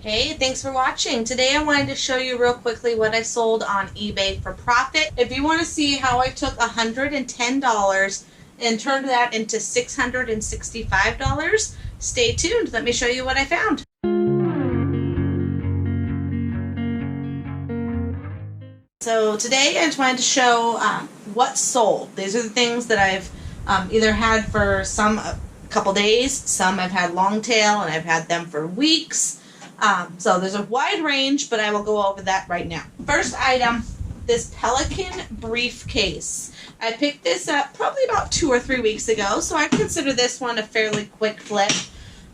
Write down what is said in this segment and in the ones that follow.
Hey, thanks for watching. Today I wanted to show you real quickly what I sold on eBay for profit. If you want to see how I took $110 and turned that into $665, stay tuned. Let me show you what I found. So today I just wanted to show what sold. These are the things that I've either had for a couple days, some I've had long tail and I've had them for weeks. So there's a wide range, but I will go over that right now. First item, this Pelican Briefcase. I picked this up probably about 2 or 3 weeks ago, so I consider this one a fairly quick flip.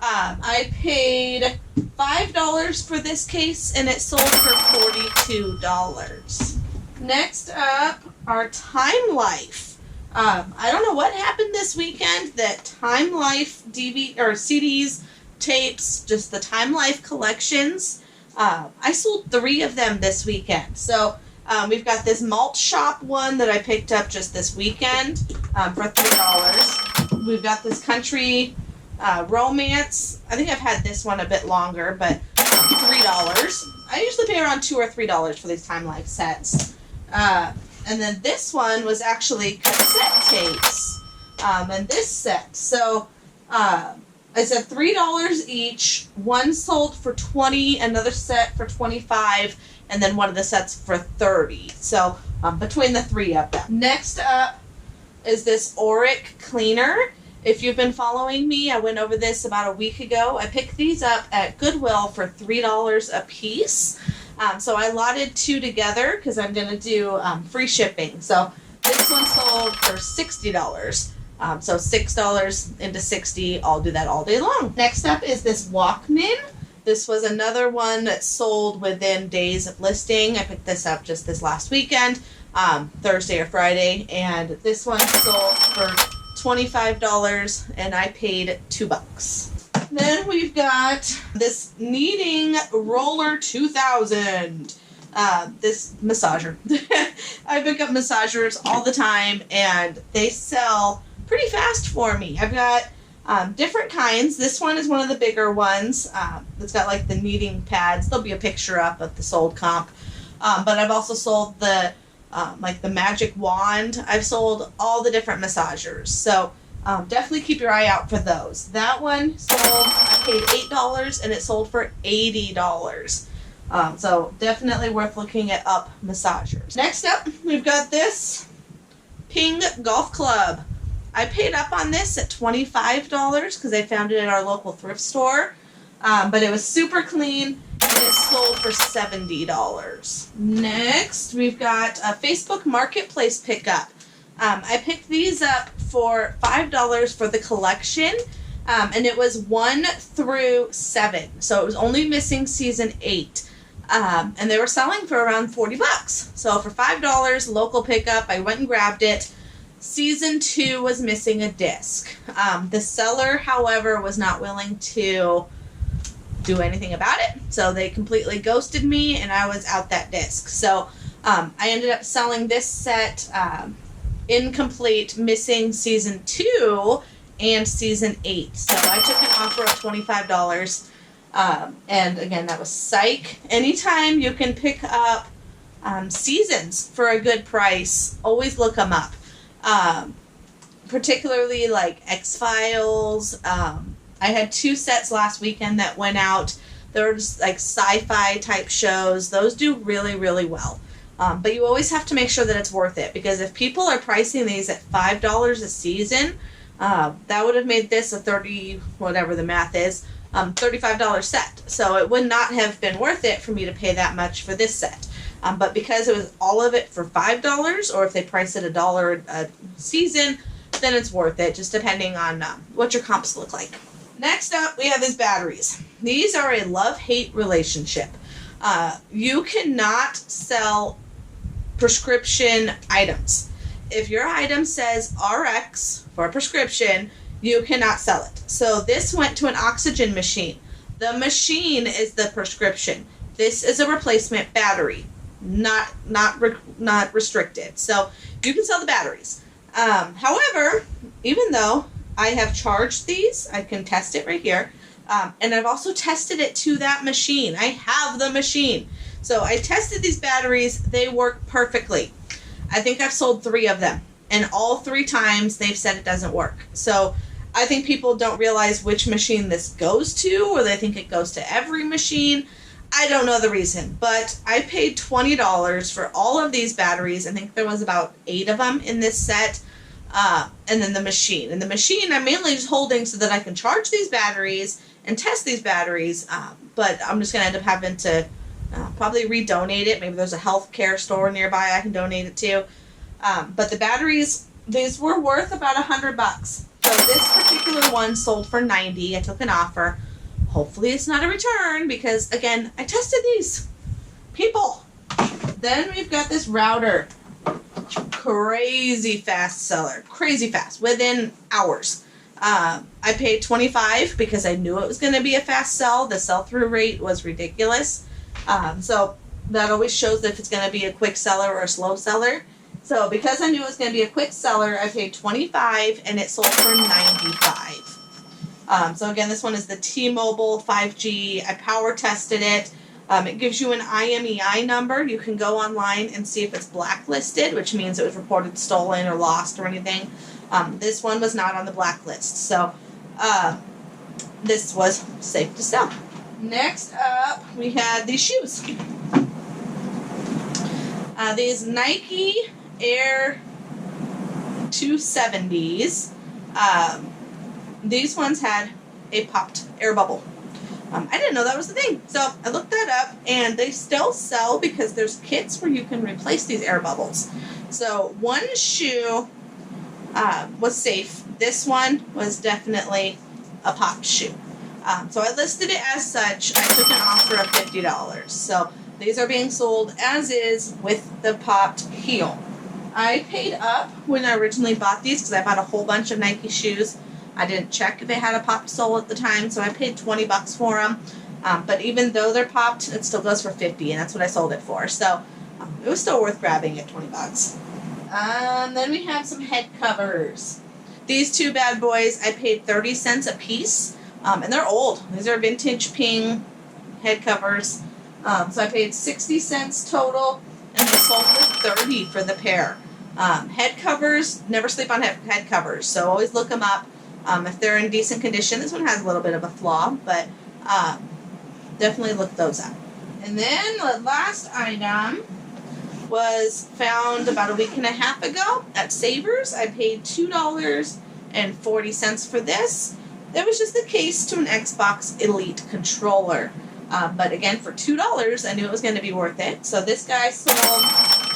I paid $5 for this case, and it sold for $42. Next up, our Time Life. I don't know what happened this weekend that Time Life CDs, tapes, just the Time Life collections. I sold 3 of them this weekend. So we've got this Malt Shop one that I picked up just this weekend for $3. We've got this Country Romance. I think I've had this one a bit longer, but $3. I usually pay around $2 or $3 for these Time Life sets. And then this one was actually cassette tapes and this set. So I said $3 each. One sold for $20, another set for $25, and then one of the sets for $30. So between the 3 of them. Next up is this Oreck cleaner. If you've been following me, I went over this about a week ago. I picked these up at Goodwill for $3 a piece. So I lotted 2 together because I'm going to do free shipping. So this one sold for $60. So $6 into 60, I'll do that all day long. Next up is this Walkman. This was another one that sold within days of listing. I picked this up just this last weekend, Thursday or Friday, and this one sold for $25 and I paid $2. Then we've got this Kneading Roller 2000. This massager. I pick up massagers all the time and they sell pretty fast for me. I've got different kinds. This one is one of the bigger ones. It's got like the kneading pads. There'll be a picture up of the sold comp. But I've also sold the like the magic wand. I've sold all the different massagers. So definitely keep your eye out for those. That one sold, I paid $8 and it sold for $80. So definitely worth looking at up massagers. Next up, we've got this Ping Golf Club. I paid up on this at $25 because I found it at our local thrift store. But it was super clean and it sold for $70. Next, we've got a Facebook Marketplace pickup. I picked these up for $5 for the collection. And it was 1 through 7. So it was only missing season 8. And they were selling for around $40. So for $5, local pickup, I went and grabbed it. Season 2 was missing a disc. The seller, however, was not willing to do anything about it. So they completely ghosted me and I was out that disc. So I ended up selling this set incomplete, missing season 2 and season 8. So I took an offer of $25. And again, that was Psych. Anytime you can pick up seasons for a good price, always look them up. Particularly like X-Files. I had 2 sets last weekend that went out. They were just like sci-fi type shows. Those do really, really well. But you always have to make sure that it's worth it, because if people are pricing these at $5 a season, that would have made this a whatever the math is, $35 set. So it would not have been worth it for me to pay that much for this set. But because it was all of it for $5, or if they price it $1 a season, then it's worth it, just depending on what your comps look like. Next up, we have these batteries. These are a love-hate relationship. You cannot sell prescription items. If your item says RX for a prescription, you cannot sell it. So this went to an oxygen machine. The machine is the prescription. This is a replacement battery, not restricted. So you can sell the batteries. However, even though I have charged these, I can test it right here. And I've also tested it to that machine. I have the machine. So I tested these batteries. They work perfectly. I think I've sold 3 of them. And all 3 times they've said it doesn't work. So I think people don't realize which machine this goes to, or they think it goes to every machine. I don't know the reason, but I paid $20 for all of these batteries. I think there was about 8 of them in this set. And then the machine. And the machine I'm mainly just holding so that I can charge these batteries and test these batteries. But I'm just going to end up having to probably redonate it. Maybe there's a healthcare store nearby I can donate it to. But the batteries, these were worth about $100. So this particular one sold for $90. I took an offer. Hopefully it's not a return because, again, I tested these. People. Then we've got this router. Crazy fast seller. Crazy fast. Within hours. I paid $25 because I knew it was going to be a fast sell. The sell-through rate was ridiculous. So that always shows if it's going to be a quick seller or a slow seller. So because I knew it was going to be a quick seller, I paid $25 and it sold for $95. So again, this one is the T-Mobile 5G. I power tested it. It gives you an IMEI number. You can go online and see if it's blacklisted, which means it was reported stolen or lost or anything. This one was not on the blacklist. So this was safe to sell. Next up, we had these shoes. These Nike Air 270s. These ones had a popped air bubble. I didn't know that was the thing. So I looked that up, and they still sell because there's kits where you can replace these air bubbles. So one shoe was safe. This one was definitely a popped shoe. So I listed it as such. I took an offer of $50. So these are being sold as is with the popped heel. I paid up when I originally bought these because I bought a whole bunch of Nike shoes. I didn't check if they had a popped sole at the time, so I paid $20 for them. But even though they're popped, it still goes for $50, and that's what I sold it for. So it was still worth grabbing at $20. Then we have some head covers. These 2 bad boys, I paid 30 cents a piece, and they're old. These are vintage Ping head covers. So I paid 60 cents total, and they sold for $30 for the pair. Head covers, never sleep on head covers, so always look them up. If they're in decent condition. This one has a little bit of a flaw, but definitely look those up. And then the last item was found about a week and a half ago at Savers. I paid $2.40 for this. It was just the case to an Xbox Elite controller. But again, for $2, I knew it was going to be worth it. So this guy sold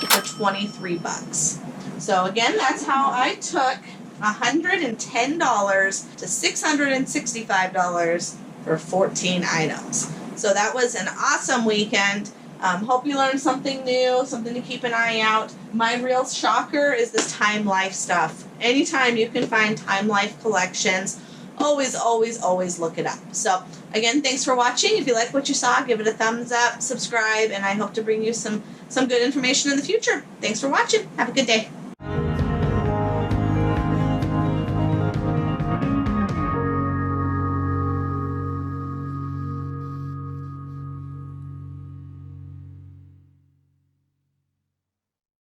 for $23. So again, that's how I took $110 to $665 for 14 items. So that was an awesome weekend. Hope you learned something new, something to keep an eye out. My real shocker is this Time Life stuff. Anytime you can find Time Life collections, always look it up. So again, thanks for watching. If you like what you saw, give it a thumbs up, subscribe, and I hope to bring you some good information in the future. Thanks for watching. Have a good day.